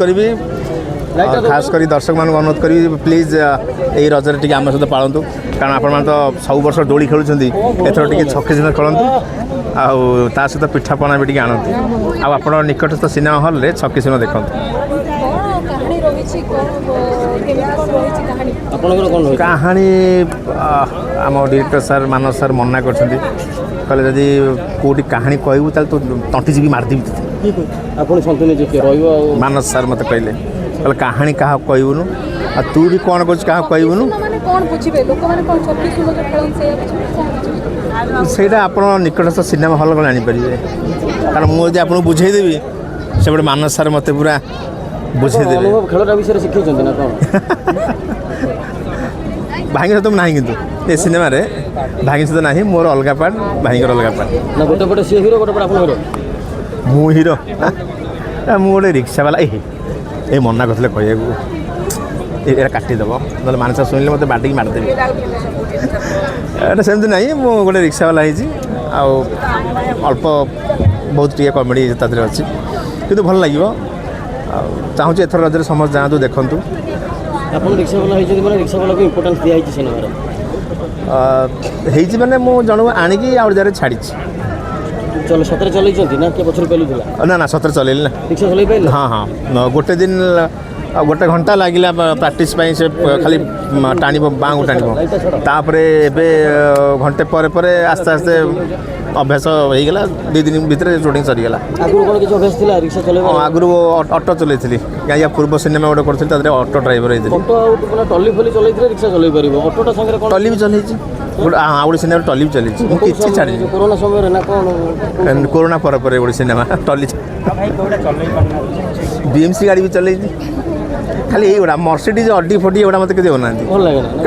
करी खास कर दर्शक मान अनुरोध करी प्लीज यही रजरे टी आम सहित पालतु कारण आपण तो सब वर्ष डोली खेलुं एथर टी छक्की छंद खेलतु आ सहित पिठापना भी आणतु आप निकटस्थ सिनेमा हॉल रे छक्की छंद देखु कहानी आम डायरेक्टर सर मानस सर मना कर कहले जदि कोटी कहानी कहबू तो तंटी जी मारदेवी मानस सर मत कहले कहले कहानी क्या कहबुनु आ तू भी कौन कर कहबुनु से आप निकटस्थ सिनेमा हॉल को जापर कारण मुझे आपको बुझेदेवी से गोटे मानस सर मत पूरा बुझेदेवे खेलटा विषय शिखी ना कौन भाई सहित ना कि ये सिनेमा भाई सहित ना मोर अलग पार्ट भाई अलग पार्ट ना गोटे पटे सी हिरो गोटे पटे आप हिरो मु हिरो मु गोटे रिक्शा वाला ये मना करते कह काटिदेव ना मानस शुणिले मत बाटिक मारदेवी सेमती ना मुझे गोटे रिक्शा वाला अल्प बहुत टे कमेडी अच्छी कि भल लगे चाहूँ एथर रजरे समस्त जातु देखूँ आप रिक्शा वाला मैंने रिक्शा वाला को इम्पोर्टेंस दिखाई सिनेमा मैंने मुझे जन आणिकी आउ जगह छाड़ी चलो सतरे चल ना किए पछर पेलू ना ना सतरे चलैली ना रिक्शा चल पारे हाँ हाँ गोटे दिन गोटे घंटा लगे प्राक्ट से खाली टाण बाँग टाण घंटे पर आस्ते आस्ते अभ्यास हो गला 2 दिन भितर शूटिंग सरीगला आगु ऑटो चलती कहीं पूर्व सिनेमा गोटे करी ऑटो ड्राइवर टली फली चल रिक्शा चल पार ऑटोटा सागर टली भी चलती गोटे सिनेमा टली भी चली किसी छाड़ी कोरोना समय ना कौन कोरोना पर गोटे सिनेमा टली बीएमसी गाड़ी भी चल खाली ये मर्सिडीज अड्डी फटी एगुड़ा मत किसी होना भल लगे